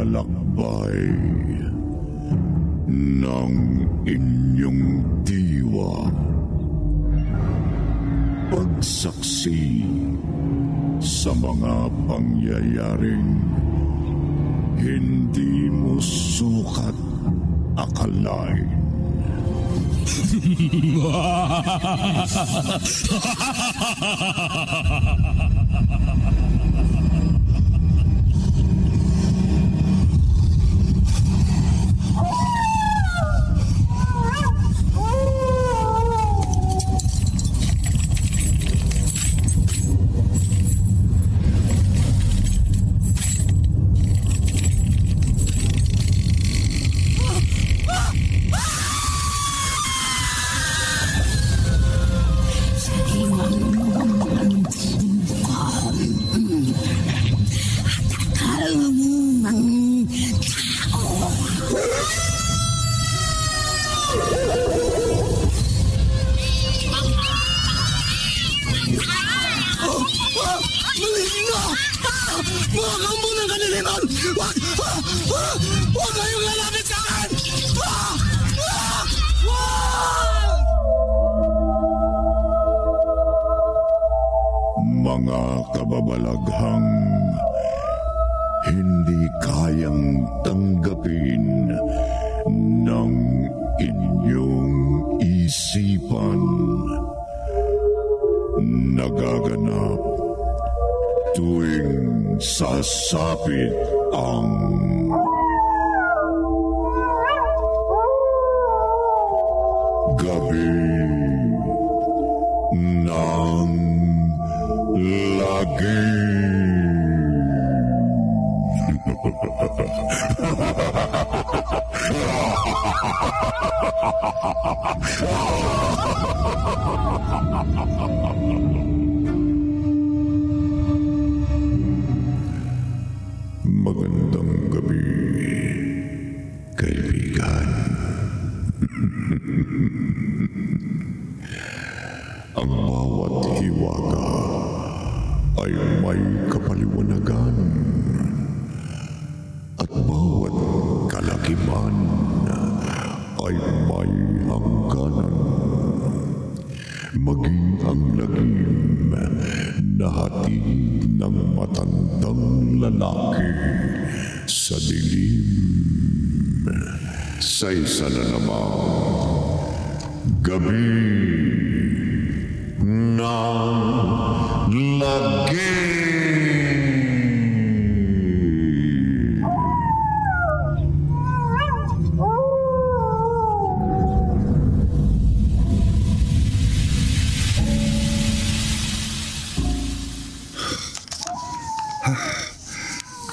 paglalakbay ng inyong diwa. Pagsaksi sa mga pangyayaring hindi mo sukat akalain. Mga kababalaghang hindi kayang tanggapin ng inyong isipan, nagaganap tuwing sasapit ang gabi ng lagi. Magandang gabi, kaibigan. Ang bawat hiwaga ay may kapaliwanagan at bawat kalakiman ay may hangganan. Maging ang lagim na hatid ng matandang lalaki sa dilim sa isa na namang gabi ng lagi.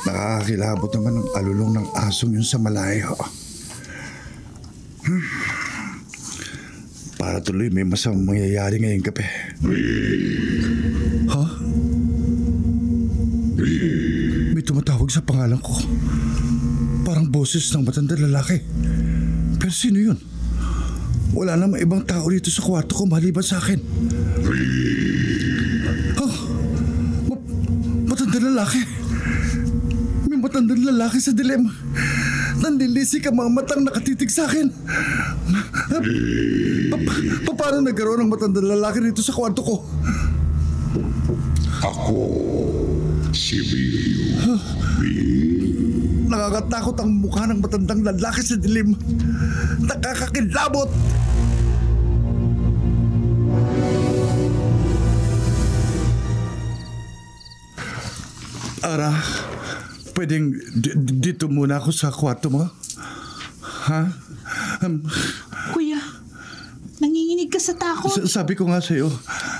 Nakakakilabot naman ang alulong ng asong yun sa malayo. Para tuloy may masamang mangyayari ngayong gabi. Ha? May tumatawag sa pangalan ko. Parang boses ng matandang lalaki. Pero sino yun? Wala namang ibang tao dito sa kwarto ko maliban sa akin. Ha? Matandang lalaki? Matandang lalaki sa dilim. Nandilisik ang mga matang nakatitig sa akin. Paano nagkaroon ng matandang lalaki dito sa kwarto ko? Ako, si Rio. Nakakatakot ang mukha ng matandang lalaki sa dilim. Nakakakilabot. Ara, pwedeng dito muna ako sa kwarto mo? Ha? Kuya, nanginginig ka sa takot. Sabi ko nga sa'yo,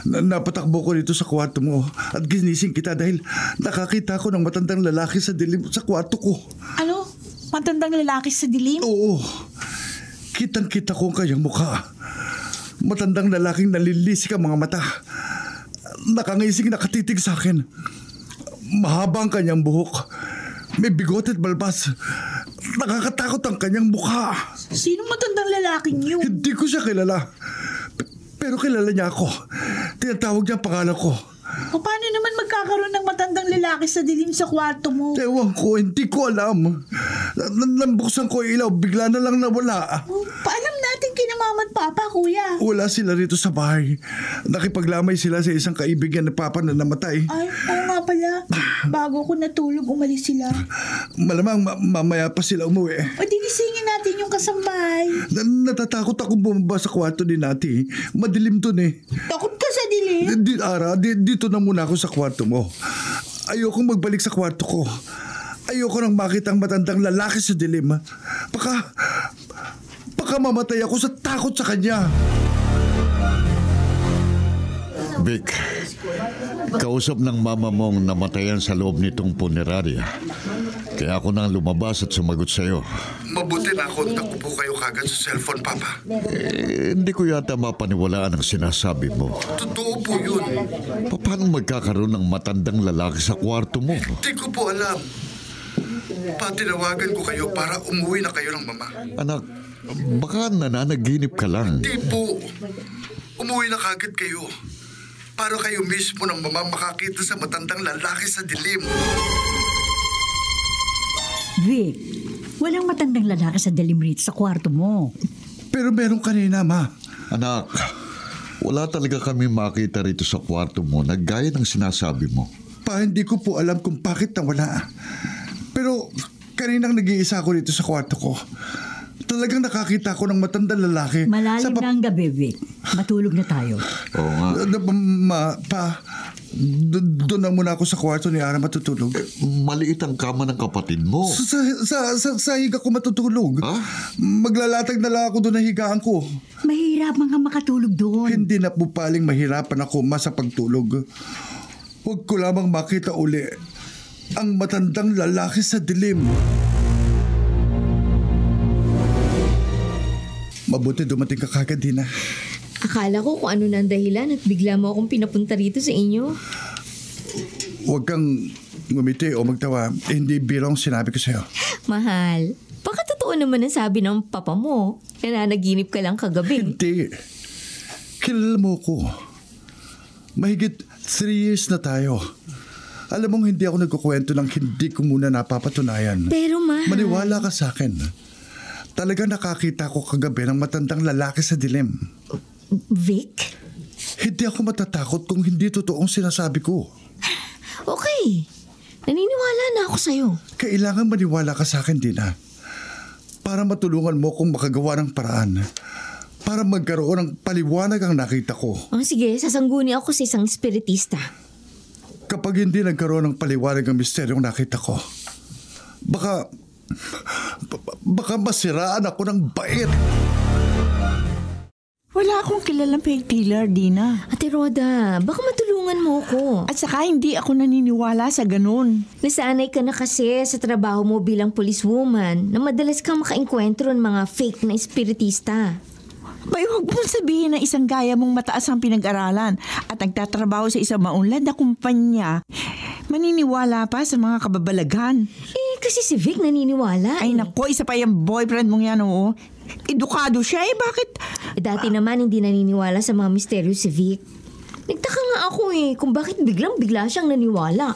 napatakbo ko dito sa kwarto mo at ginising kita dahil nakakita ko ng matandang lalaki sa dilim sa kwarto ko. Ano? Matandang lalaki sa dilim? Oo. Kitang-kita ko ang kanyang mukha. Matandang lalaking nalilisik ang mga mata. Nakangising nakatitig sa akin. Mahaba ang kanyang buhok. May bigote at balbas. Nakakatakot ang kanyang mukha. Sinong matandang lalaking yun? Hindi ko siya kilala. Pero kilala niya ako. Tinatawag niya ang pangalan ko. Paano naman magkakaroon ng matandang lalaki sa dilim sa kwarto mo? Ewan ko, hindi ko alam. Nambuksan ko ilaw, bigla na lang nawala. Paalam natin kina mama at papa, kuya. Wala sila rito sa bahay. Nakipaglamay sila sa isang kaibigan na papa na namatay. Ay, oo nga pala. Bago ko natulog, umalis sila. Malamang mamaya pa sila umuwi. O dinisingin natin yung kasambahay. Natatakot akong bumaba sa kwarto ni Nati. Madilim dun eh. Takot ka sa dilim? Dito na muna ako sa kwarto mo. Ayokong magbalik sa kwarto ko. Ayoko nang makita ang matandang lalaki sa dilim. Baka mamatay ako sa takot sa kanya. Vic, kausap ng mama mong namatayan sa loob nitong punerarya. Kaya ako nang lumabas at sumagot sa'yo. Mabuti na kontak ko po kayo kagad sa cellphone, Papa. Hindi ko yata mapaniwalaan ang sinasabi mo. Totoo po yun. Paano magkakaroon ng matandang lalaki sa kwarto mo? Hindi ko po alam. Patinawagan ko kayo para umuwi na kayo ng mama. Anak, baka nananaginip ka lang. Hindi po. Umuwi na kagad kayo. Para kayo mismo ng mama makakita sa matandang lalaki sa dilim. Vic, walang matandang lalaki sa dilim rito sa kwarto mo. Pero meron kanina, Ma. Anak, wala talaga kami makita rito sa kwarto mo na gaya ng sinasabi mo. Pa, hindi ko po alam kung bakit nawala. Pero kaninang nag-iisa ako rito sa kwarto ko. Talagang nakakita ko ng matandang lalaki. Malalim na ang gabi, Vic. Matulog na tayo. Oo nga. Doon na muna ako sa kwarto ni Ara matutulog. Maliit ang kama ng kapatid mo. Sa higa ko matutulog. Ha? Maglalatag na lang ako doon na higaan ko. Mahirapan ka makatulog doon. Hindi na po paling mahirapan ako sa pagtulog. Huwag ko lamang makita uli ang matandang lalaki sa dilim. Mabuti dumating ka kagad, Dina. Akala ko kung ano na ang dahilan at bigla mo akong pinapunta rito sa inyo. Huwag kang ngumiti o magtawa. Hindi biro ang sinabi ko sa'yo. Mahal, baka totoo naman ang sabi ng papa mo. Nananaginip ka lang kagabi. Hindi. Kilala mo ko. Mahigit 3 years na tayo. Alam mong hindi ako nagkukwento ng hindi ko muna napapatunayan. Pero mahal... Maniwala ka sa akin. Talagang nakakita ko kagabi ng matandang lalaki sa dilim. Vic? Hindi ako matatakot kung hindi totoong sinasabi ko. Okay. Naniniwala na ako sa'yo. Kailangan maniwala ka sa akin, Dina. Para matulungan mo kung makagawa ng paraan. Para magkaroon ng paliwanag ang nakita ko. Oh, sige, sasangguni ako sa isang espiritista. Kapag hindi nagkaroon ng paliwanag ang misteryong nakita ko, baka masiraan ako ng bait. Wala akong kilalang fake dealer, Dina. Ate Roda, baka matulungan mo ko. At saka hindi ako naniniwala sa ganun. Nasanay ka na kasi sa trabaho mo bilang policewoman na madalas kang makaengkwentro ng mga fake na espiritista. Bay, huwag mong sabihin na isang gaya mong mataas ang pinag-aralan at nagtatrabaho sa isang maunlad na kumpanya, maniniwala pa sa mga kababalaghan. Kasi si Vic naniniwala. Ay nako, isa pa yung boyfriend mong yan, oo. Edukado siya, bakit? Dati naman hindi naniniwala sa mga misteryo si Vic. Nagtaka nga ako kung bakit biglang-bigla siyang naniwala.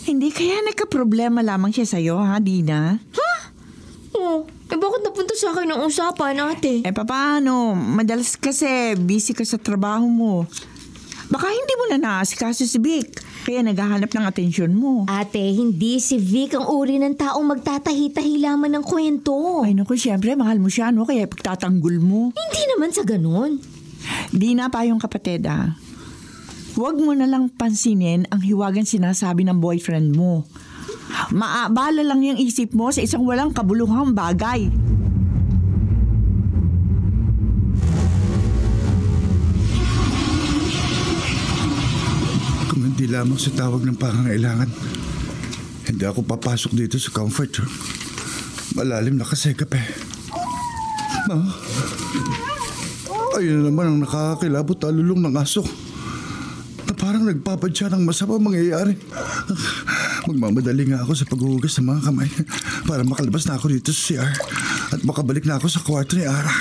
Hindi kaya nagka-problema lamang siya sa'yo, ha, Dina? Ha? Oh, bakit napunta sa akin ang usapan, ate? Paano? Madalas kasi busy ka sa trabaho mo. Baka hindi mo na naasikaso si Vic, kaya naghahanap ng atensyon mo. Ate, hindi si Vic ang uri ng taong magtatahi-tahi lamang ng kwento. Ay naku, siyempre, mahal mo siya, no? Kaya pagtatanggol mo. Hindi naman sa ganun. Di na pa yung kapatid, ah. Huwag mo na lang pansinin ang hiwagang sinasabi ng boyfriend mo. Maabala lang yung isip mo sa isang walang kabuluhang bagay. Kung hindi lamang sa tawag ng pangangailangan, hindi ako papasok dito sa comfort room. Malalim na kasi kape. Ayun na naman ang nakakakilabot talulong ng aso na parang nagpapadya ng masama mangyayari. Magmamadali nga ako sa paghuhugas ng mga kamay para makalabas na ako dito sa CR at makabalik na ako sa kwarto ni Ara.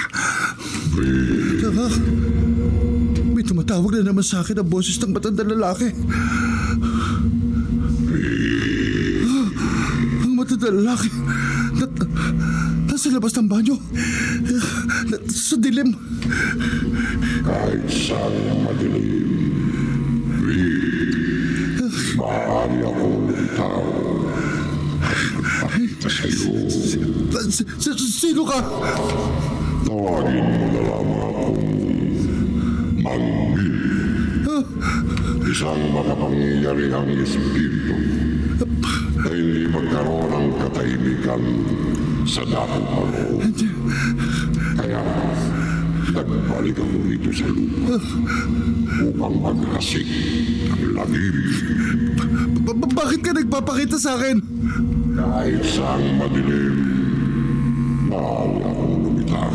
May Tumatawag na naman sa akin ang boses ng matandang lalaki. Ang matandang lalaki. Nasa labas ng banyo. Sa dilim. Kahit saan madilim, maaari ako lumitaw at magpakita sa'yo. Sino ka? Tawagin mo na lamang akong Manggil. Isang makapangyarihang espiritu na hindi magkaroon ng katahimikan sa dakong panahon. Kaya nagbalik ako rito sa lupa upang maghasik ng lagim. Bakit ka nagpapakita sa akin? Kahit saang madilim, maaari akong lumitaw.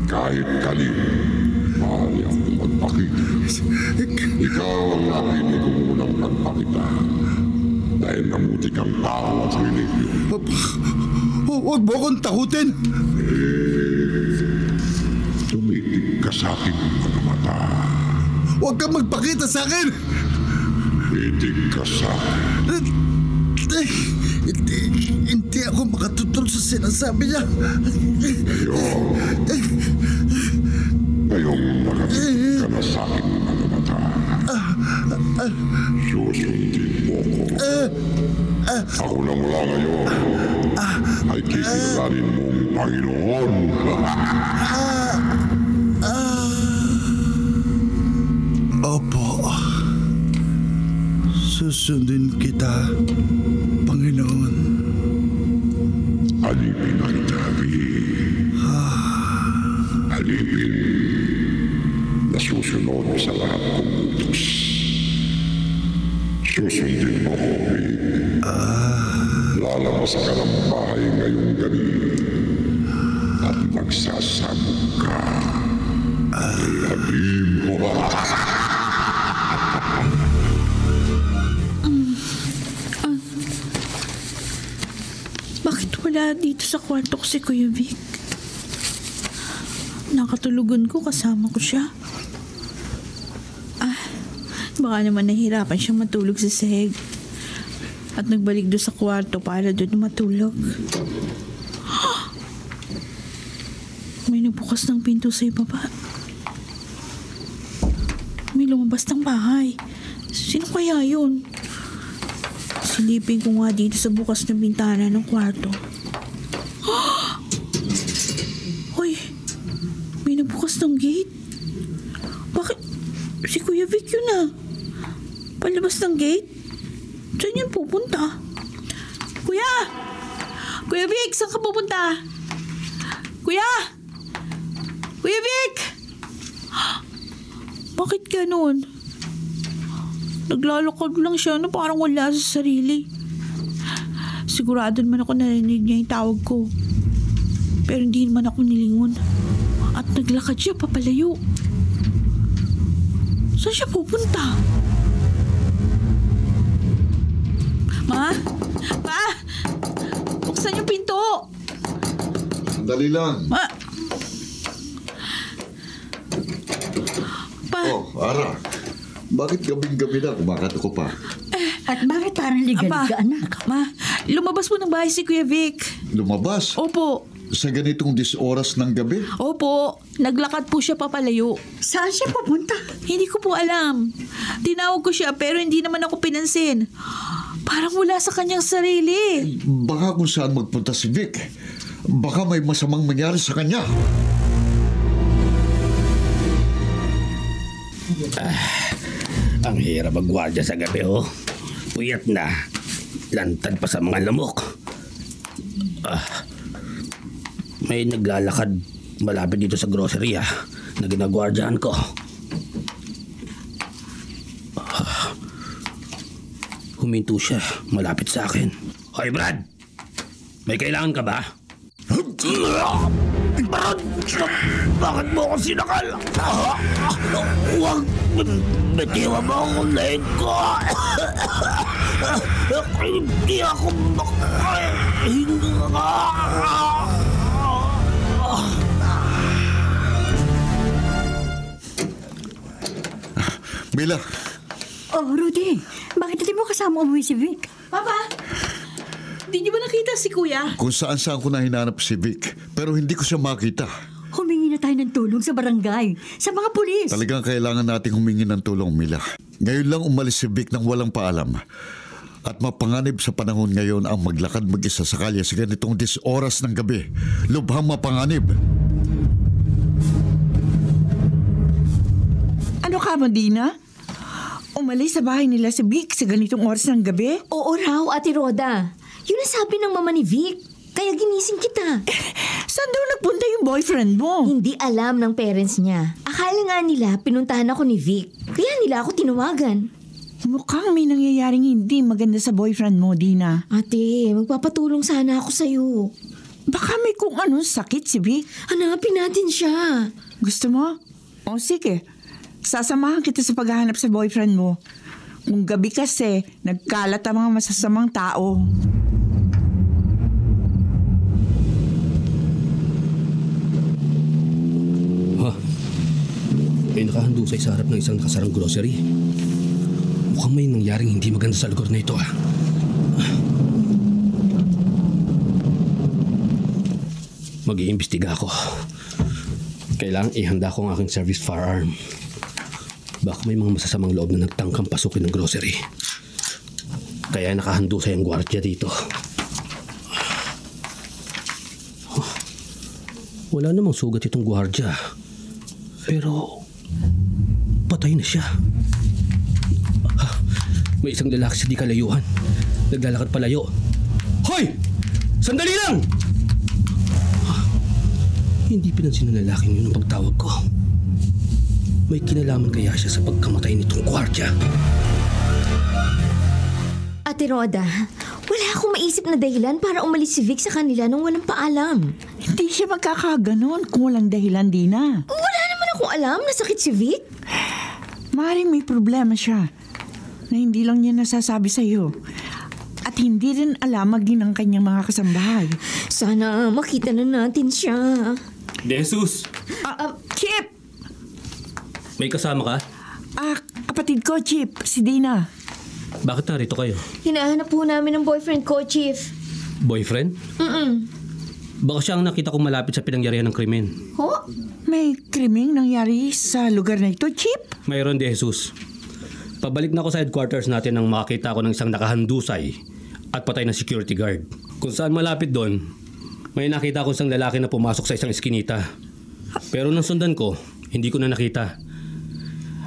Kahit kalim, maaari akong magpakita. Ikaw ang napinig kong unang pagpakita dahil namuti kang tao at religyon. Huwag mo akong takutin. Tumitig ka sa aking mga mata. Huwag kang magpakita sa akin. Tumitig ka sa akin. Hindi ako makatutol sa sinasabi niya. Ngayong nakatingin ka na sa aking mga mata. Susundin mo ko. Ako na mula ngayon ay kikilalanin mong Panginoon. Opo. Susundin kita, Panginoon. Alipin ang tabi. Alipin na susunod sa lahat kong utos. Susundin mo ko, Vic. Lalabas ka ng bahay ngayong gabi at magsasabog ka. Alabim mo. Bakit wala dito sa kwarto ko si Kuya Vic? Nakatulugan ko kasama ko siya. Baka naman nahihirapan siyang matulog sa sahig at nagbalik doon sa kwarto para doon matulog. May nagbukas ng pinto sa ibaba. May lumabas ng bahay. Sino kaya yun? Silipin ko nga dito sa bukas na bintana ng kwarto. Hoy, may nagbukas ng gate. Bakit? Si Kuya Vic yun ah. Palabas ng gate? Saan yun pupunta? Kuya! Kuya Vic, saan ka pupunta? Kuya! Kuya Vic! Bakit ganun? Naglalakad lang siya na parang wala sa sarili. Sigurado naman ako narinig niya yung tawag ko. Pero hindi naman ako nilingon. At naglakad siya papalayo. Saan siya pupunta? Ma? Pa? Buksan yung pinto! Sandali lang. Ma? Pa? Oh, Ara. Bakit gabing-gabi na kumakato ko pa? At bakit parang liga-liga, anak? Ma, lumabas po ng bahay si Kuya Vic. Lumabas? Opo. Sa ganitong oras ng gabi? Opo. Naglakad po siya papalayo. Saan siya pupunta? Hindi ko po alam. Tinawag ko siya pero hindi naman ako pinansin. Parang wala sa kanyang sarili. Baka kung saan magpunta si Vic. Baka may masamang mangyari sa kanya. Ang hirap magwardya sa gabi, oh. Puyat na. Lantad pa sa mga lamok. May naglalakad malapit dito sa grocery, na ginagwardyahan ko. Huminto siya malapit sa akin. Hoy, Brad! May kailangan ka ba? Brad! Bakit mo ako sinakal? Huwag! Bitiwa mo ang leg ko! Hindi ako makahinga! Mila, Oh, Rudy, bakit hindi mo kasama umuwi si Vic? Papa! Di niyo ba nakita si Kuya? kung saan ko na hinanap si Vic, pero hindi ko siya makita. Humingi na tayo ng tulong sa barangay, sa mga pulis. Talagang kailangan nating humingi ng tulong, Mila. Ngayon lang umalis si Vic nang walang paalam. At mapanganib sa panahon ngayon ang maglakad mag-isa sa kalye sa ganitong 10 oras ng gabi. Lubhang mapanganib. Ano ka, Dina? Umalis sa bahay nila si Vic sa ganitong oras ng gabi? Oo raw, Ate Roda. Yun ang sabi ng mama ni Vic. Kaya ginising kita. Saan daw nagpunta yung boyfriend mo? Hindi alam ng parents niya. Akala nga nila pinuntahan ako ni Vic. Kaya nila ako tinawagan. Mukhang may nangyayaring hindi maganda sa boyfriend mo, Dina. Ate, magpapatulong sana ako sa'yo. Baka may kung anong sakit si Vic. Hanapin natin siya. Gusto mo? O sige, sasamahan kita sa paghahanap sa boyfriend mo. Kung gabi kasi, nagkalat ang mga masasamang tao. May nakahandusay sa harap ng isang nakasarang grocery. Mukhang may nangyaring hindi maganda sa lugar na ito. Mag-iimbestiga ako. Kailangan ihanda ko ang aking service firearm. Baka may mga masasamang loob na nagtangkang pasukin ng grocery. Kaya nakahandusay ang gwardiya dito. Wala namang sugat itong gwardiya. Pero patay na siya. May isang lalaki sa di kalayuan. Naglalakad palayo. Hoy! Sandali lang! Hindi pinansin ng lalaking yun ang pagtawag ko. May kinalaman kaya siya sa pagkamatay nitong gwardiya. Ate Roda, wala akong maisip na dahilan para umalis si Vic sa kanila nung walang paalam. Hindi siya magkakaganon kung walang dahilan, Dina. Wala naman akong alam na sakit si Vic. Maaaring may problema siya na hindi lang niya nasasabi sa'yo. At hindi rin alam maging ang kanyang mga kasambahay. Sana makita na natin siya. Jesus! Chip! May kasama ka? Kapatid ko, Chip. Si Dina. Bakit narito kayo? Hinahanap po namin ang boyfriend ko, Chief. Boyfriend? Baka siya ang nakita kong malapit sa pinangyarihan ng krimen. Ho? May krimeng nangyari sa lugar na ito, Chip? Mayroon, De Jesus. Pabalik na ako sa headquarters natin nang makita ko ng isang nakahandusay at patay na security guard. Kung saan malapit doon, may nakita ko isang lalaki na pumasok sa isang eskinita. Pero nang sundan ko, hindi ko na nakita.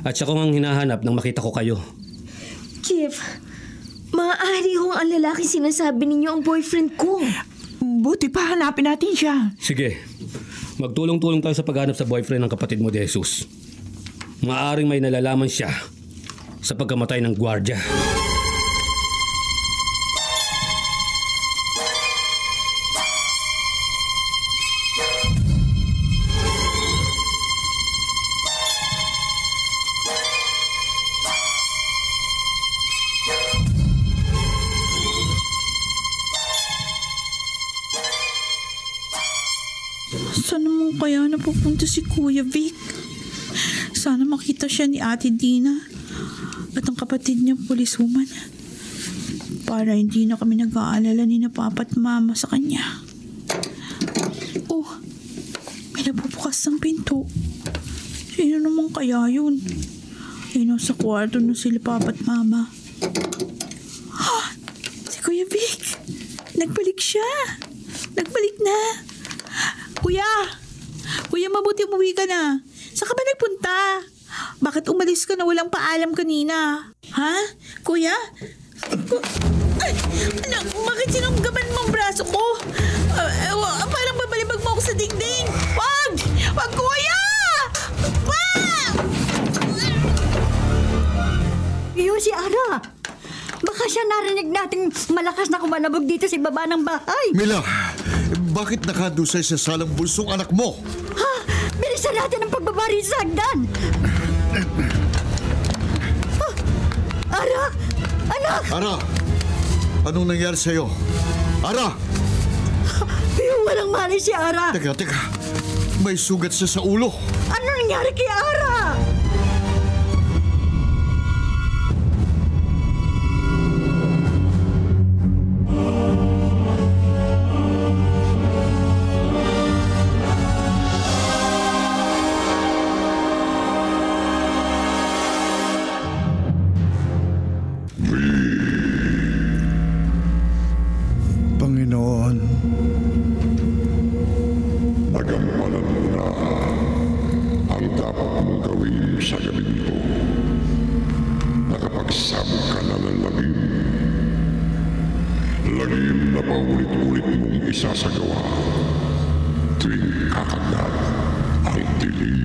At siya ko ang hinahanap nang makita ko kayo. Chief, maaari hong ang lalaki sinasabi ninyo ang boyfriend ko. Buti pa hanapin natin siya. Sige, magtulong-tulong tayo sa paghanap sa boyfriend ng kapatid mo, De Jesus. Maaaring may nalalaman siya sa pagkamatay ng gwardiya. Saan naman kaya napupunta si Kuya Vic? Sana makita siya ni Ate Dina at ang kapatid niyang poliswoman para hindi na kami nag-aalala ni na Papa at Mama sa kanya. Oh, may nabubukas ng pinto. Sino naman kaya yun? Ay, nasa kwarto na sila Papa at Mama. Si Kuya Vic! Nagbalik siya! Nagbalik na! Kuya! Kuya, mabuti umuwi ka na. Saan ka ba nagpunta? Bakit umalis ka na walang paalam kanina? Ha? Kuya? Ay! Anak, bakit sinunggaban mo ang braso ko? Parang babalibag mo ako sa dingding. Wag! Wag, Kuya! Wag! Iyo si Ara. Baka siya narinig nating malakas na kumalabog dito sa baba ng bahay. Mila, bakit nakadusay sa salang bulsong anak mo? Ha? Bilisan natin ang pagbabari sa hagdan. Ara! Anak! Ara, anong nangyari sa'yo? Ara! Yung walang mali si Ara. Teka. May sugat siya sa ulo. Ano nangyari kay Ara? dapat mong gawin sa gabi ito? Nakapagsabog ka na ng lagim. Lagim na paulit-ulit mong isasagawa tuwing kakagat ang dilim.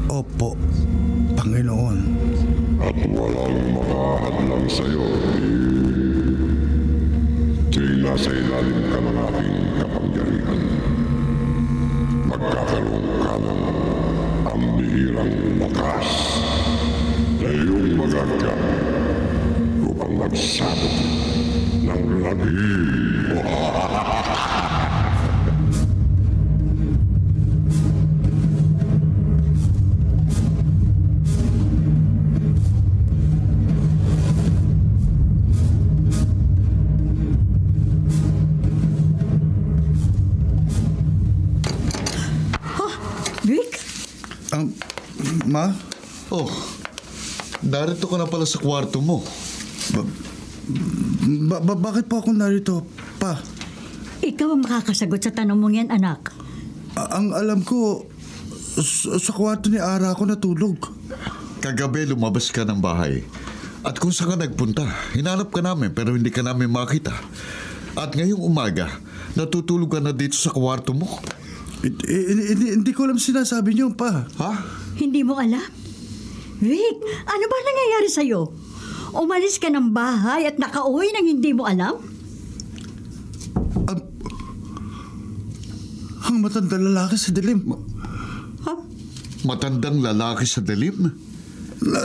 Opo, Panginoon. At walang makahadlang sa'yo, tuwing nasa ilalim ka ng ating kapangyarihan. Magkakaroon ka ng ang bihirang lakas na iyong magagamit upang magsabot ng lagim. Vic? Ma? Oh, narito ka na pala sa kwarto mo. Bakit po ako narito, Pa? Ikaw ang makakasagot sa tanong mong yan, anak. Ang alam ko, sa kwarto ni Ara ako natulog. Kagabi lumabas ka ng bahay. At kung saan ka nagpunta, hinanap ka namin pero hindi ka namin makita. At ngayong umaga, natutulog ka na dito sa kwarto mo. Hindi ko alam sinasabi niyo, Pa. Ha? Hindi mo alam? Vic, ano ba nangyayari sa'yo? Umalis ka ng bahay at nakauwi nang hindi mo alam? Ang matandang lalaki sa dilim. Ha? Matandang lalaki sa dilim?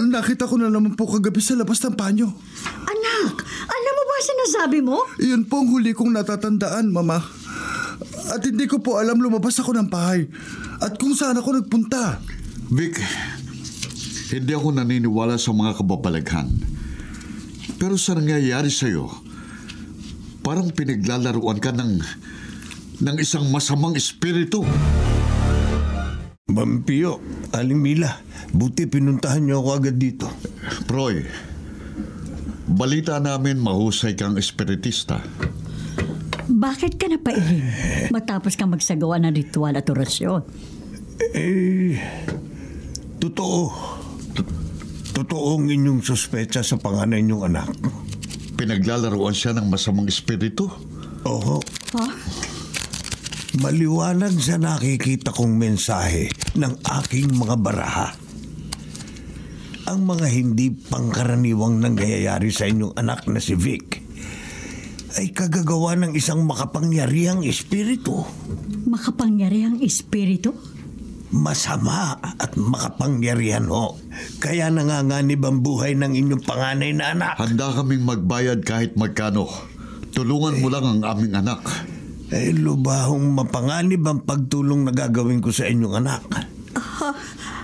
Nakita ko na naman po kagabi sa labas ng banyo. Anak, alam mo ba sinasabi mo? Iyon po ang huli kong natatandaan, Mama. At hindi ko po alam lumabas ako ng bahay at kung saan ako nagpunta. Vic, hindi ako naniniwala sa mga kababalaghan. Pero sa nangyayari sa'yo, parang pinaglalaruan ka ng isang masamang espiritu. Vampiro, Aling Mila, buti pinuntahan niyo ako agad dito. Proy, balita namin mahusay kang espiritista. Bakit ka napailing matapos kang magsagawa ng ritual at orasyon? Totoo. Totoo ang inyong suspecha sa panganay niyong anak. Pinaglalaruan siya ng masamang espiritu? Oo. Ha? Maliwanag sa nakikita kong mensahe ng aking mga baraha. Ang mga hindi pangkaraniwang nangyayari sa inyong anak na si Vic ay kagagawa ng isang makapangyarihang espiritu. Makapangyarihang espiritu? Masama at makapangyarihan ho. Kaya nanganganib ang buhay ng inyong panganay na anak. Handa kaming magbayad kahit magkano. Tulungan mo lang ang aming anak. Lubahong mapanganib ang pagtulong na gagawin ko sa inyong anak.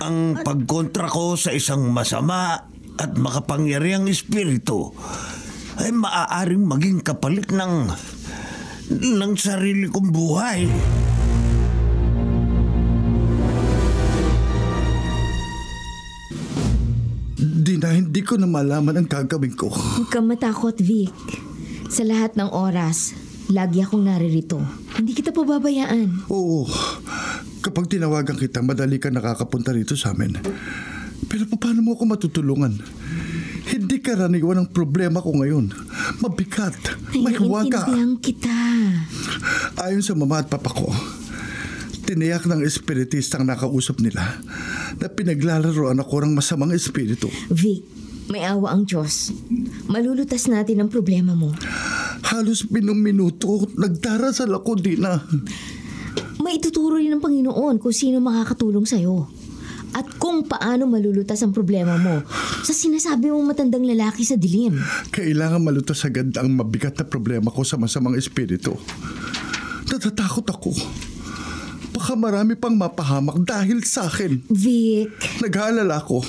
Ang pagkontra ko sa isang masama at makapangyarihang espiritu ay maaaring maging kapalit ng sarili kong buhay. Hindi ko na malaman ang gagawin ko. Huwag kang matakot, Vic. Sa lahat ng oras, lagi akong naririto. Hindi kita pababayaan. Oo. Kapag tinawagan kita, madali ka nakakapunta rito sa amin. Pero paano mo ako matutulungan? Hindi karaniwan ang problema ko ngayon. Mabigat. May huwaga. Naiintindihan kita. Ayon sa mama at papa ko, tiniyak ng espiritistang nakausap nila na pinaglalaroan ako ng masamang espiritu. Vic, may awa ang Diyos. Malulutas natin ang problema mo. Halos minuto, nagdarasal ako, Dina. May ituturo rin ng Panginoon kung sino makakatulong sa'yo. At kung paano malulutas ang problema mo sa sinasabi mong matandang lalaki sa dilim. Kailangan malutas agad ang mabigat na problema ko sa masamang espiritu. Natatakot ako. Baka marami pang mapahamak dahil sa akin. Vic. Nag-aalala ako.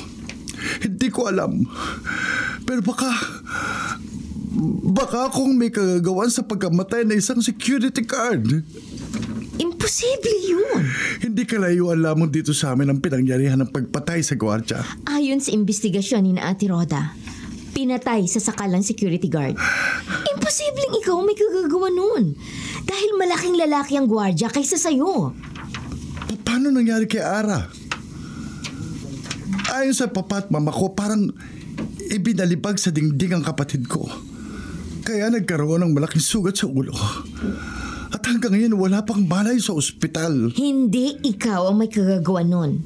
Hindi ko alam. Pero baka akong may kagagawan sa pagkamatay na isang security guard. Imposible yun. Hindi kalayuan lamang dito sa amin ang pinangyarihan ng pagpatay sa gwardya. Ayon sa investigasyon ni na Ate Rhoda, pinatay sa sakalang security guard. Imposibleng ikaw may kagagawa nun. Dahil malaking lalaki ang gwardya kaysa sa'yo. Paano nangyari kay Ara? Ayon sa papa at mama ko, parang ibinalibag sa dingding ang kapatid ko. Kaya nagkaroon ng malaking sugat sa ulo. At hanggang ngayon wala pang malay sa ospital. Hindi ikaw ang may kagagawa nun.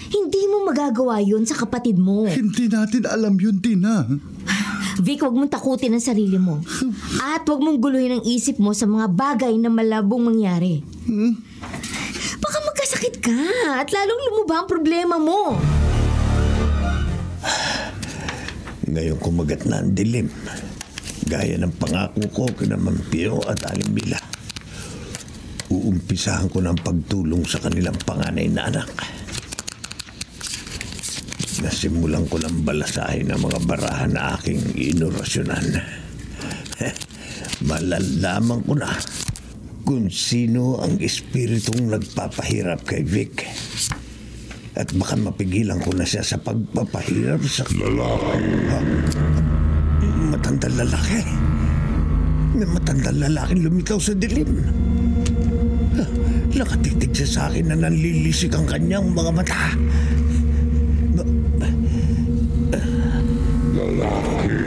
Hindi mo magagawa yun sa kapatid mo. Hindi natin alam yun, Tina. Vic, huwag mong takutin ang sarili mo. At huwag mong guluhin ang isip mo sa mga bagay na malabong mangyari. Baka magkasakit ka at lalong lumubha ang problema mo. Ngayon kumagat na ang dilim. Gaya ng pangako ko kina Mampio at Aling Mila. Uumpisahan ko ng pagtulong sa kanilang panganay na anak. Nasimulan ko ng balasahin ang mga barahan na aking inorasyonan. Malalaman ko na kung sino ang espiritong nagpapahirap kay Vic. At baka mapigilan ko na siya sa pagpapahirap sa Lalaki. Matandang lalaki. May matandang lalaking lumitaw sa dilim. Nakatitig siya sa akin na nanlilisik ang kanyang mga mata. Lalaki.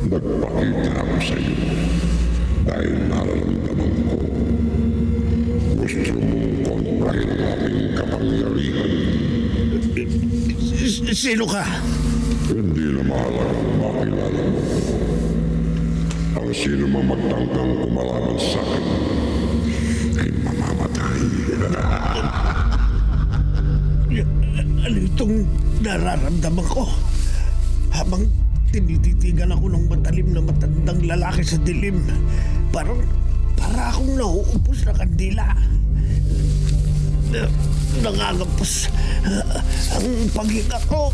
Nagpakita ako sa iyo dahil nararamdaman ko. Gusto mong kontrahin ang aking kapangyarihan. Sino ka? Hindi na mahalagang makilala mo. Ang sino mang magtangkang kumalaban sa akin ay mamamatay. Ano itong nararamdaman ko? Habang tinititigan ako ng matalim na matandang lalaki sa dilim, para akong nauupos na kandila. Nangangampos ang paghinga ko.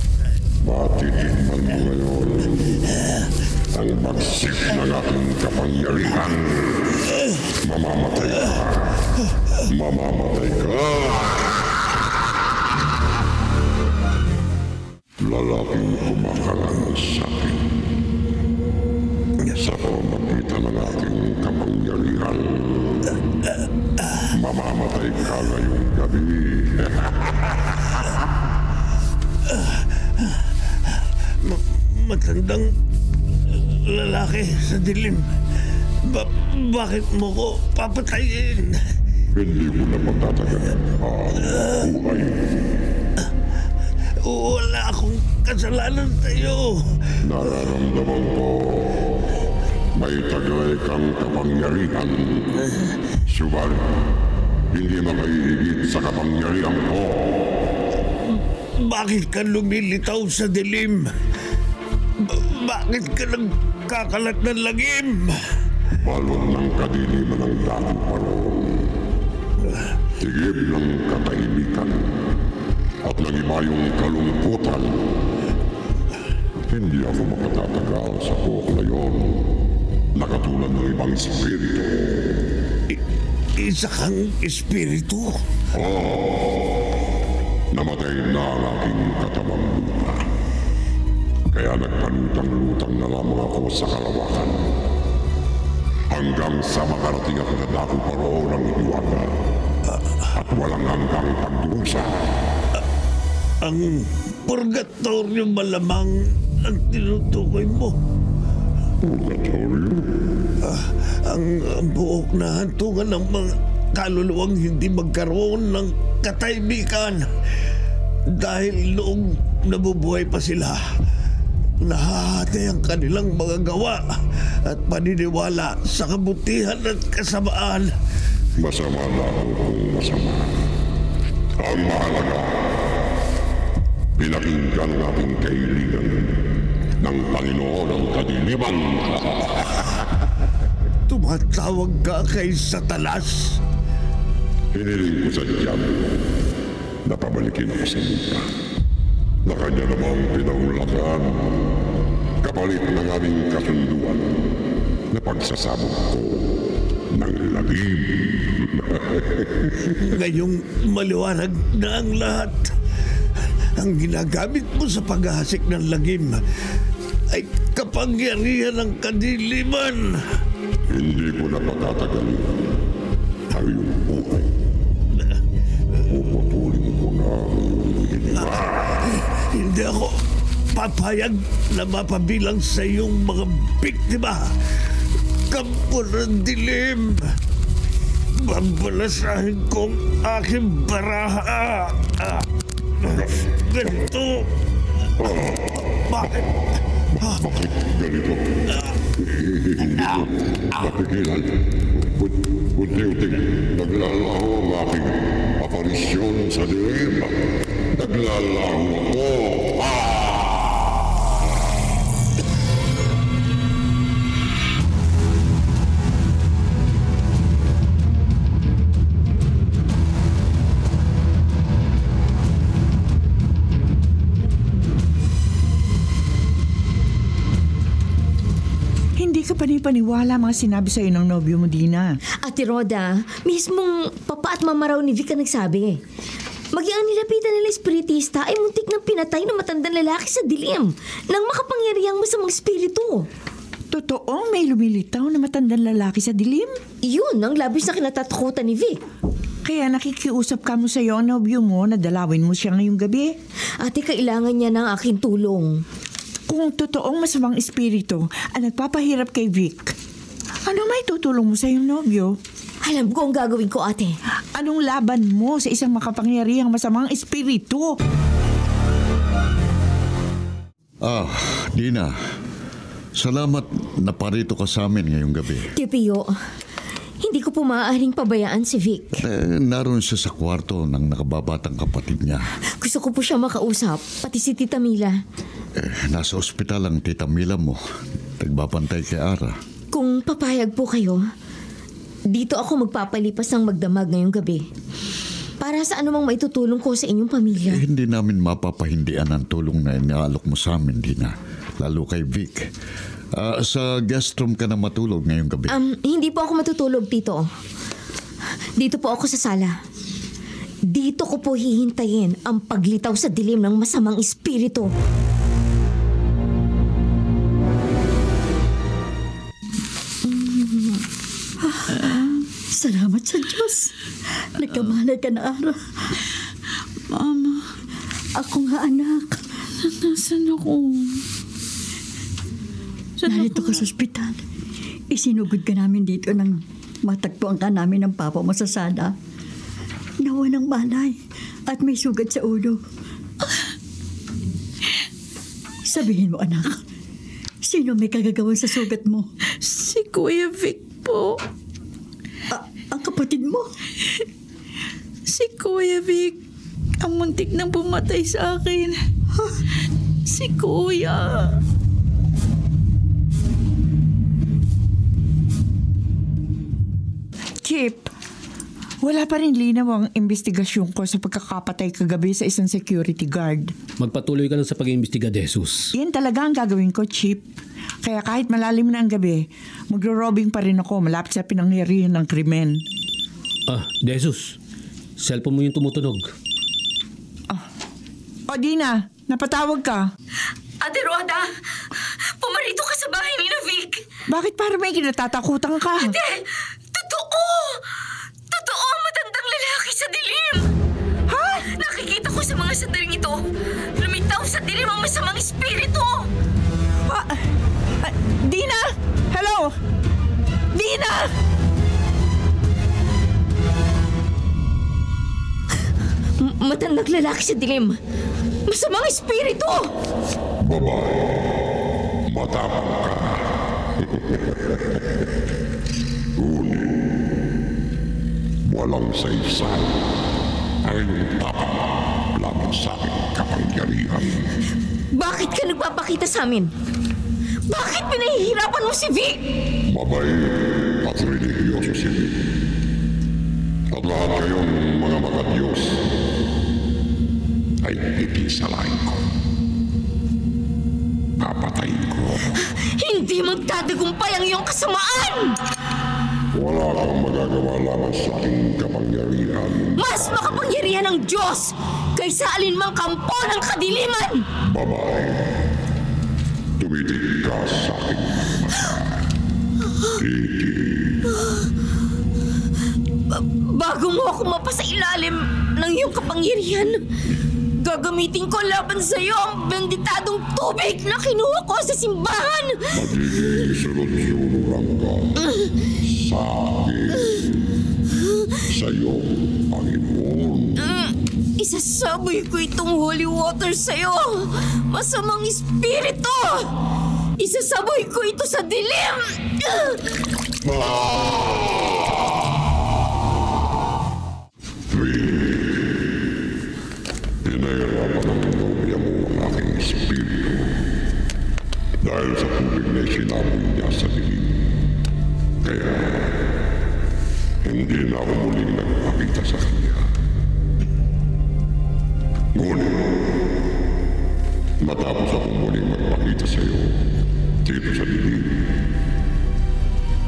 Matitikman mo ngayon ang bagsik ng aking kapangyarihan. Mamamatay ka. Mamamatay ka. Lalaking kumakalangan sa akin. Sa pamamagitan ng aking kapangyarihan. Mamamatay ka ngayong gabi. Matandang lalaki sa dilim. Bakit mo ko papatayin? Hindi ko na patatagan ang buhay. Wala akong kasalanan sa'yo. Nararamdaman ko may taglay kang kapangyarihan. Subalit, hindi makahihigit sa kapangyarihan ko. Bakit ka lumilitaw sa dilim? Bakit ka nagkakalat ng lagim? Balon ng kadiliman ng dati paroon. Tigib ng katahimikan at nagimayong kalungkutan. Hindi ako makatatagal sa buhok na yon na katulad ng ibang espiritu. Isa kang espiritu? Namatay na ang aking katabang lupa. Kaya nagpanutang-lutang na lamang ako sa kalawakan. Hanggang sa makarating ako na dako paroon ng iwaga. At walang hanggang pagdurusa. Ang purgatorio malamang ang tinutukoy mo. Purgatorio? Ang buok na hantungan ng mga kaluluwang hindi magkaroon ng katahimikan. Dahil noong nabubuhay pa sila, nahahati ang kanilang mga gawa at paniniwala sa kabutihan at kasamaan. Masama na ako kung masama. Ang mahalaga, pinakinggan ang aking kahilingan ng Panginoon ng kadiliman. Tumatawag ka kay Satanas. Hiniling ko sa Diablo na pabalikin ako sa lupa na kanya namang pinahulagan kapalit ng aming kasunduan na pagsasabog ko ng lagim. Ngayong maliwanag na ang lahat. Ang ginagamit mo sa paghahasik ng lagim ay kapangyarihan ng kadiliman. Hindi ko na patatagalin ang iyong buhay. papayag na mapabilang sa iyong mga biktima. Kampo ng dilim. Babalasahin kong aking baraha. Ganito. Bakit? Bakit ganito? Hindi ko mapigilan. Unti-unting naglalaho ang aking aparisyon sa dilim. Naglalaho ako. Hindi ka panipaniwala mga sinabi sa'yo ng nobyo mo, Dina. Ate Roda, mismong papa at mama raw ni Vic ang nagsabi. Maging ang nilapitan nila espiritista ay muntik ng pinatay ng matandang lalaki sa dilim ng makapangyarihang masamang espiritu. Totoo, may lumilitaw na matandang lalaki sa dilim? Yun ang labis na kinatatakutan ni Vic. Kaya nakikiusap ka mo sa'yo ang nobyo mo na dalawin mo siya ngayong gabi. Ate, kailangan niya ng aking tulong. Kung totoong masamang espiritu ang nagpapahirap kay Vic, ano may tutulong mo sa iyong nobyo? Alam ko ang gagawin ko, ate. Anong laban mo sa isang makapangyarihang masamang espiritu? Dina. Salamat na parito ka sa amin ngayong gabi. Tio, hindi ko po maaaring pabayaan si Vic. Naroon siya sa kwarto ng nakababatang kapatid niya. Gusto ko po siya makausap, pati si Tita Mila. Nasa ospital ang tita Mila mo. Nagbabantay kay Ara. Kung papayag po kayo, dito ako magpapalipas ng magdamag ngayong gabi. Para sa anumang maitutulong ko sa inyong pamilya. Hindi namin mapapahindian ang tulong na inaalok mo sa amin, Dina. Lalo kay Vic. Sa guest room ka na matulog ngayong gabi. Hindi po ako matutulog, Tito. Dito po ako sa sala. Dito ko po hihintayin ang paglitaw sa dilim ng masamang espiritu. Salamat sa Diyos. Nagkamalay ka na, Ara. Mama. Ako nga, anak. Nasaan ako? Narito ka sa ospital. Isinugod ka namin dito nang matagpuan ka namin ng papa mo sa sala. Nawa ng malay at may sugat sa ulo. Sabihin mo, anak, sino may kagagawan sa sugat mo? Si Kuya Vic po. Ang kapatid mo? Si Kuya Vic. Ang muntik nang pumatay sa akin. Si Kuya. Chip, wala pa rin linaw ang investigasyon ko sa pagkakapatay kagabi sa isang security guard. Magpatuloy ka lang sa pag-iimbestiga, Jesus. Yan talaga ang gagawin ko, Chip. Kaya kahit malalim na ang gabi, magro-robbing pa rin ako malapit sa pinangyarihan ng krimen. Jesus, cellphone mo yung tumutunog. Dina, napatawag ka. Ate Roda, pumarito ka sa bahay ni Vic. Bakit para may kinatatakutan ka? Ate, totoo! Totoo ang matandang lalaki sa dilim! Ha? Nakikita ko sa mga sandaling ito, lumitaw sa dilim ang masamang espiritu! Dina! Hello? Dina! Matandang lalaki sa dilim. Masamang espiritu! Babae, matapang ka. Ngunit, walang saysay ang iyong tapang laban sa aking kapangyarihan. Bakit ka nagpapakita sa amin? Bakit pinahihirapan mo si Vic? Mabait at religyoso si Vic. At lahat kayong mga Diyos ay pipisalain ko. Papatayin ko. Hindi magtatagumpay ang iyong kasamaan! Wala kang magagawa laban sa aking kapangyarihan. Mas makapangyarihan ang Diyos kaysa alinmang kampo ng kadiliman! Babae, tumitig ka sa aking mata. Titig. Bago mo ako mapasailalim ng iyong kapangyarihan, Gagamitin ko laban sa iyo ang benditadong tubig na kinuha ko sa simbahan! Magiging solusyon, Rangga. Sa akin. Sa iyo, Panginoon. Isasaboy ko itong holy water sa iyo! Masamang espiritu! Isasaboy ko ito sa dilim! Pinahirapan ng nobya mo ang aking espiritu dahil sa tubig na isinaboy niya sa dilim. Kaya, hindi na ako muling nagpakita sa kanya. Ngunit, matapos ako muling magpakita sa iyo dito sa dilim,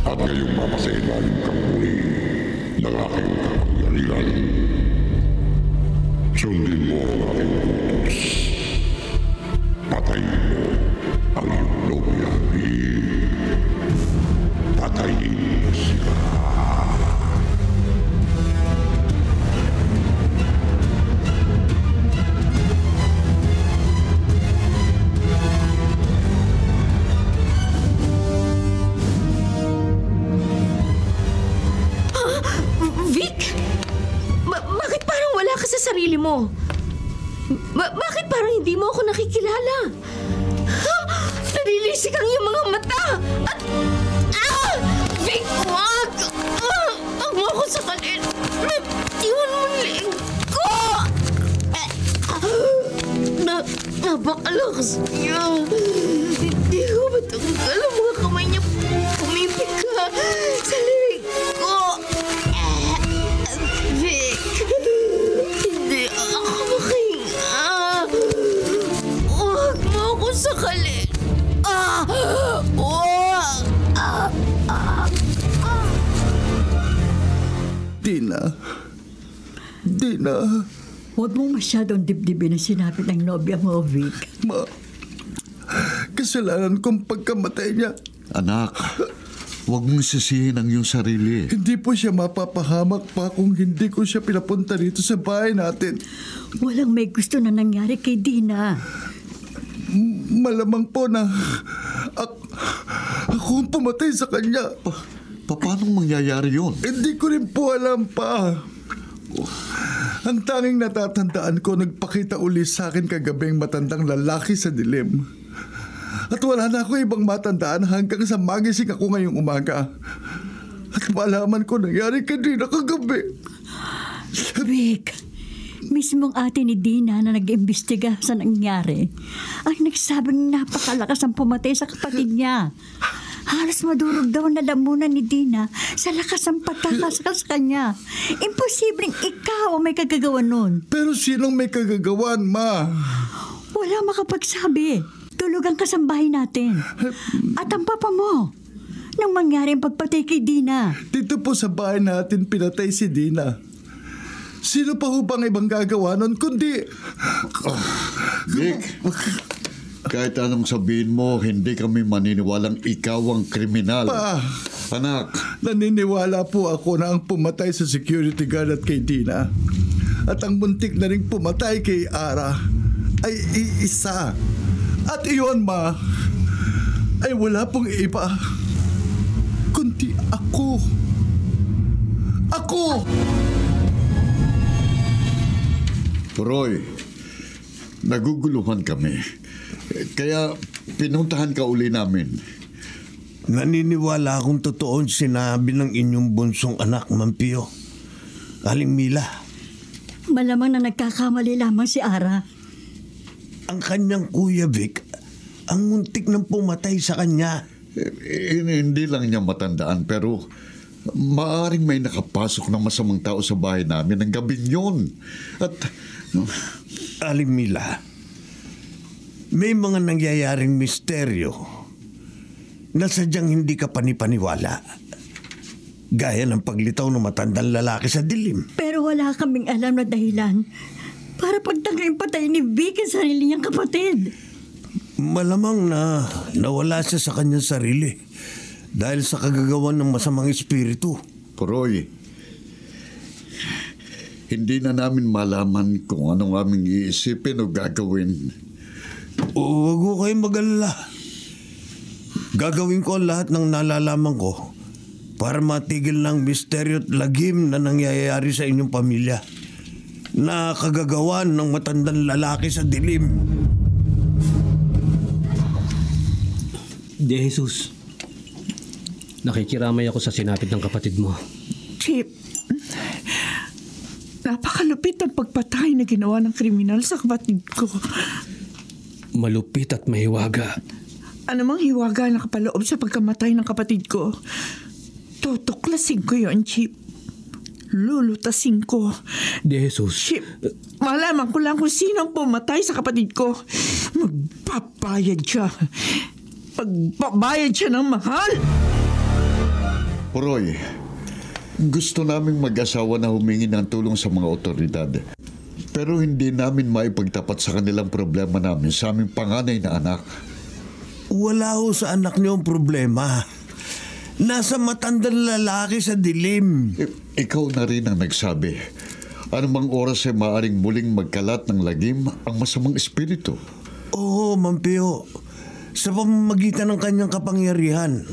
at ngayong mapasailalim kang muli ng aking kapangyarihan, sundin mo ang aking utos. Patayin mo ang iyong nobya. Patayin mo siya. Vic! Bakit parang wala ka sa sarili mo? Bakit parang hindi mo ako nakikilala? Nalilisik ang iyong mga mata! At... Vic, wag! Huwag mo ako sakalin! Iwan mo ang leeg ko! Napakalakas niya! Hindi ko matanggal ang mga kamay niya. Pumipik ka sa leeg ko! Vic, hindi ako makahinga. Huwag mo ako sakalin. Dina. Huwag mong masyadong dibdibin ang sinabi ng nobya mo, Vic. Ma, kasalanan kong pagkamatay niya. Anak, huwag mong sisihin ang iyong sarili. Hindi po siya mapapahamak pa kung hindi ko siya pinapunta rito sa bahay natin. Walang may gusto na nangyari kay Dina. Malamang po na ako ang pumatay sa kanya. Paano mangyayari yun? Hindi ko rin po alam pa. Ang tanging natatandaan ko, nagpakita uli sa akin kagabing matandang lalaki sa dilim. At wala na ako ibang matandaan hanggang sa magising ako ngayong umaga. At malaman ko nangyari kay Dina kagabi. Vic, mismong ate ni Dina na nag-imbestiga sa nangyari ang nagsabing napakalakas ang pumatay sa kapatid niya. Halos madurog daw ang lalamunan ni Dina sa lakas ng pagkakasakal sa kanya. Imposibleng ikaw ang may kagagawa nun. Pero sinong may kagagawan, Ma? Wala makapagsabi. Tulog ang kasambahay natin. At ang papa mo, nang mangyari ang pagpatay kay Dina. Dito po sa bahay natin pinatay si Dina. Sino pa ho bang ibang gagawa nun kundi... Vic, kahit anong sabihin mo, hindi kami maniniwalang ikaw ang kriminal. Pa, Anak, naniniwala po ako na ang pumatay sa security guard at kay Dina at ang muntik na ring pumatay kay Ara ay iisa. At iyon, Ma, ay wala pong iba kundi ako. Ako! Roy, naguguluhan kami. Kaya pinuntahan ka uli namin. Naniniwala akong totoo ang sinabi ng inyong bunsong anak, Mampio. Aling Mila. Malamang na nagkakamali lamang si Ara. Ang kanyang kuya Vic, ang muntik ng pumatay sa kanya. Hindi lang niya matandaan, pero maaring may nakapasok na masamang tao sa bahay namin ng gabing yun. At... Aling Mila, may mga nangyayaring misteryo na sadyang hindi ka panipaniwala. Gaya ng paglitaw ng matandang lalaki sa dilim. Pero wala kaming alam na dahilan para pagtanging patay ni Vic ang sarili niyang kapatid. Malamang na nawala siya sa kanyang sarili dahil sa kagagawan ng masamang espiritu. Roy, Hindi na namin malaman kung anong aming iisipin o gagawin. Huwag ko kayong mag-alala. Gagawin ko lahat ng nalalaman ko para matigil ng misteryo at lagim na nangyayari sa inyong pamilya na kagagawan ng matandang lalaki sa dilim. De Jesus, nakikiramay ako sa sinapit ng kapatid mo. Chip, napakalupit ang pagpatay na ginawa ng kriminal sa kapatid ko. Malupit at mahiwaga. Ano mang hiwaga na kapaloob sa pagkamatay ng kapatid ko? Tutuklasin ko yon, Chip. Lulutasin ko. De Jesus. Chip, malaman ko lang kung sino ang pumatay sa kapatid ko. Magpapayad siya. Magbabayad siya ng mahal. Puroy, gusto naming mag-asawa na humingi ng tulong sa mga otoridad. Pero hindi namin maipagtapat sa kanilang problema namin sa aming panganay na anak. Wala ho sa anak niyo ang problema. Nasa matandang lalaki sa dilim. Ikaw na rin ang nagsabi. Anumang oras ay maaaring muling magkalat ng lagim ang masamang espiritu. Oo, Mang Pio. Sa pamamagitan ng kanyang kapangyarihan.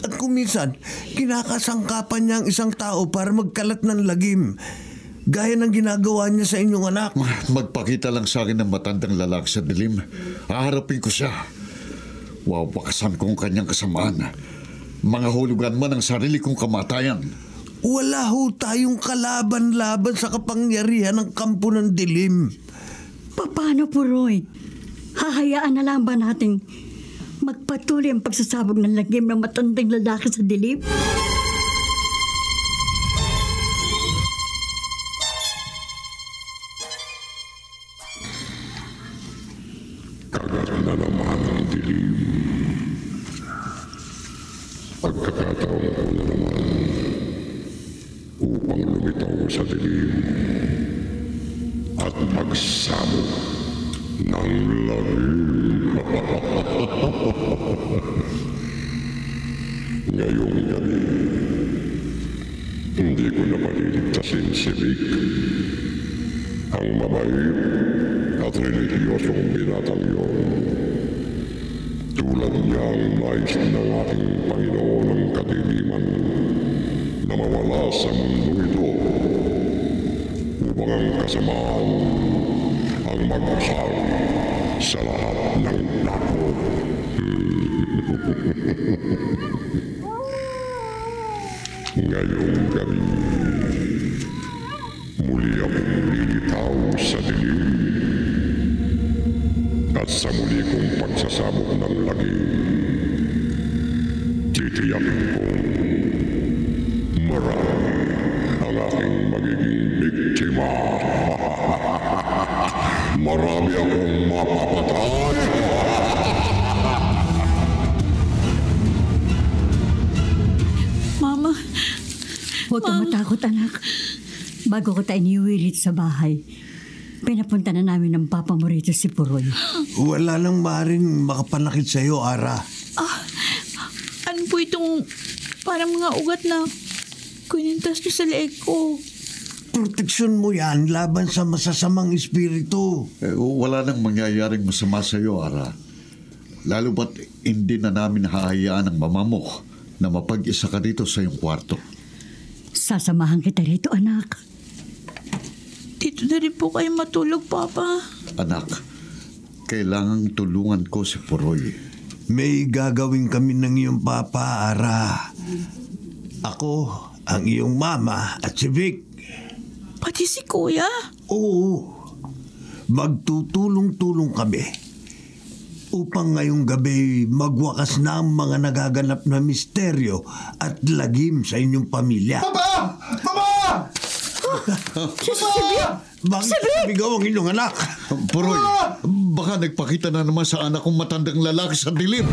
At kung minsan, kinakasangkapan niya ang isang tao para magkalat ng lagim. Gaya ng ginagawa niya sa inyong anak. Magpakita lang sa akin ng matandang lalaki sa dilim. Haharapin ko siya. Wawakasan ko ang kanyang kasamaan. Mga hulugan man ang sarili kong kamatayan. Wala ho tayong kalaban-laban sa kapangyarihan ng kampo ng dilim. Paano, Puroy? Hahayaan na lang ba nating magpatuloy ang pagsasabog ng lagim ng matandang lalaki sa dilim? Kagat na naman ang dilim. Pagkakataon ko na naman upang lumitaw sa dilim at magsabog ng lagim. Ngayong gabi, hindi ko na paliligtasin si Vic, ang mabait at relihiyosong binatang yun. Tulad niyang nais ng ating Panginoon ng kadiliman na mawala sa mundo ito upang ang kasamaan ang magpasawi sa lahat ng plano. Ngayong gabi, muli akong lilitaw sa dilim at sa muli kong pagsasabog ng lagim, titiyakin kong marami ang aking magiging biktima. Marami akong mapapatay. Mama. Huwag kang matakot, anak. Bago ko tayo iniuwi rito sa bahay, pinapunta na namin ng papa mo rito si Puroy. Wala nang maaaring makapanakit sa iyo, Ara. Ano po itong parang mga ugat na kunintas niyo sa leeg ko? Proteksyon mo yan laban sa masasamang espiritu. Wala nang mangyayaring masama sa iyo, Ara. Lalo ba't hindi na namin hahayaan ang mama mo na mapag-isa ka dito sa iyong kwarto. Sasamahan kita rito, anak. Dito na rin po kayo matulog, Papa. Anak, kailangang tulungan ko si Puroy. May gagawin kami ng iyong papa, Ara. Ako, ang iyong mama at si Vic. Pati si Kuya? Oo. Magtutulong-tulong kami upang ngayong gabi magwakas na ang mga nagaganap na misteryo at lagim sa inyong pamilya. Papa! Papa! Bakit sabigaw ang inyong anak? Puroy, baka nagpakita na naman sa anak kong matandang lalaki sa dilim.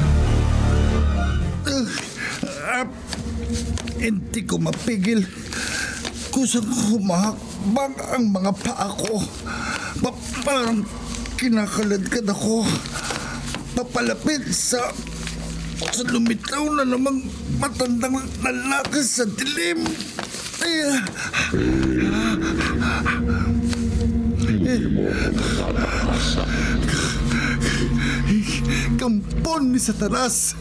Hindi ko mapigil. Kusang humahakbang ang mga paa ko. Parang kinakaladkad ako. Papalapit sa lumitaw na namang matandang lalaki sa dilim. Hindi mo ako matatakasan. Kampon ni Satanas!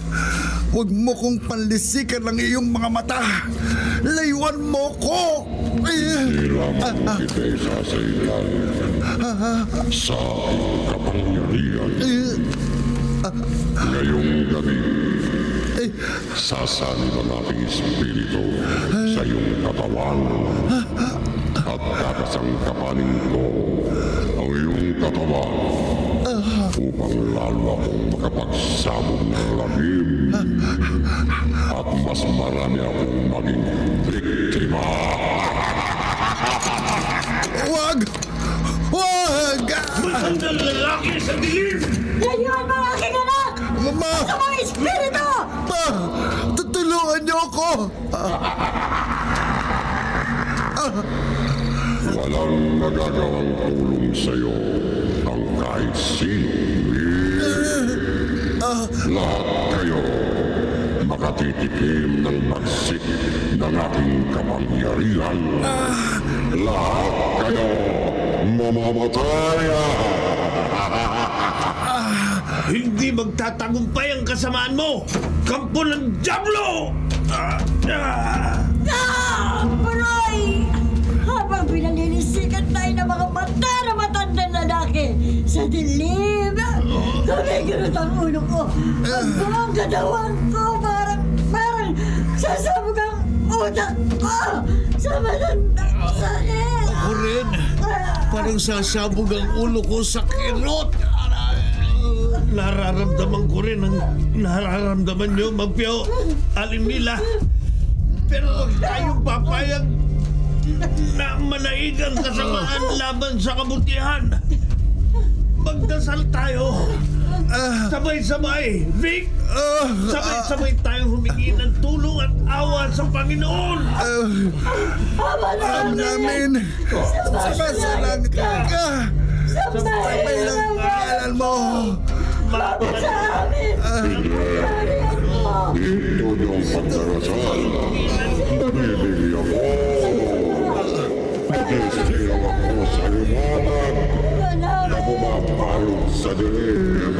Huwag mo kong panlisikan ng iyong mga mata! Layuan mo ko! Hindi lamang kita isasailan sa aking kapangyarihan. Ngayong gabi, sasalin ang aking espiritu sa iyong katawan at kakasangkapanin ko ang iyong katawan upang lalo akong makapagsabog ng lagim at mas marami akong maging biktima. Huwag! Huwag! Matandang lalaki sa dilim! Layuan mo ang aking anak! Mama! Sa mga espiritu! Pa! Tutulungan niyo ako! Walang magagawang tulong sa'yo ang kahit sino. Lahat kayo makatitikim ng bagsik ng aking kapangyarihan. Lahat kayo mamamatay. Hindi magtatagumpay ang kasamaan mo! Kampo ng Diablo! Paroy! Habang pinalilisikat tayo ng mga mata na matandang lalaki sa dilim, kumigirot ang ulo ko. Ang buong katawan ko parang sasabog ang utak ko sa matandang sakit. Ako rin. Parang sasabog ang ulo ko sa kirot. Nararamdaman ko rin ang nararamdaman niyo, Magpio, Aling Mila. Pero tayong papayag na manaigang kasamaan laban sa kabutihan. Magdasal tayo. Sabay-sabay, Vic. Sabay-sabay tayong humingi ng tulong at awa sa Panginoon. Alam namin! Sabasalangit ka! Sabay lang ang pangalan mo! Bakit sa amin? Ito yung pagdarasal. Nabibili ako. Nagsistilaw ako sa liwanag na bumapalot sa dilim.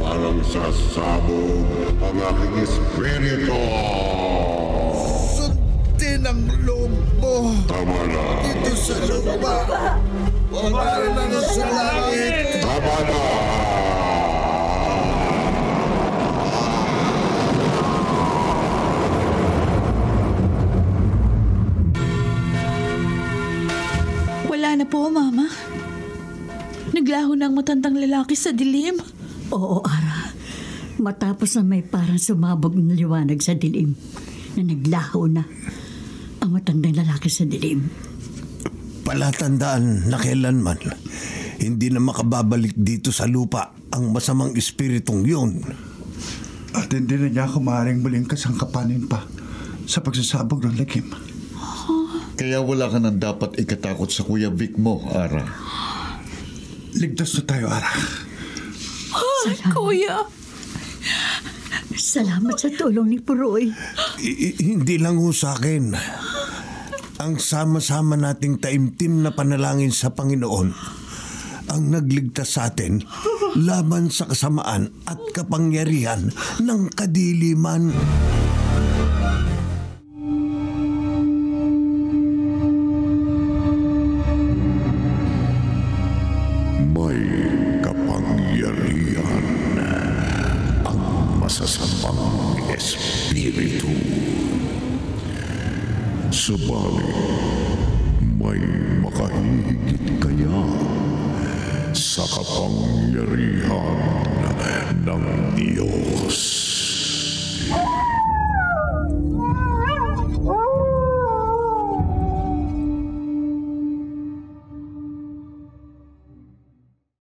Parang sasabog ang aking espiritu. Sundin ang loob mo! Tama na. Dito sa lupa! Wala na sa langit! Tama na. Wala na po, Mama. Naglaho na ang matandang lalaki sa dilim. Oo, Ara. Matapos na may parang sumabog na liwanag sa dilim na naglaho na ang matandang lalaki sa dilim. Palatandaan na kailanman, hindi na makababalik dito sa lupa ang masamang espiritong yun. At hindi na niya ako maaaring muling kasangkapanin pa sa pagsasabog ng lagim. Kaya wala ka nang dapat ikatakot sa Kuya Vic mo, Ara. Ligtas na tayo, Ara. Kuya. Salamat sa tulong ni Puroy. Hindi lang ho sa akin. Ang sama-sama nating taimtim na panalangin sa Panginoon ang nagligtas sa atin laban sa kasamaan at kapangyarihan ng kadiliman. May kapangyarihan ang masasamang espiritu. Subalit, may makahihigit kaya sa kapangyarihan ng Diyos.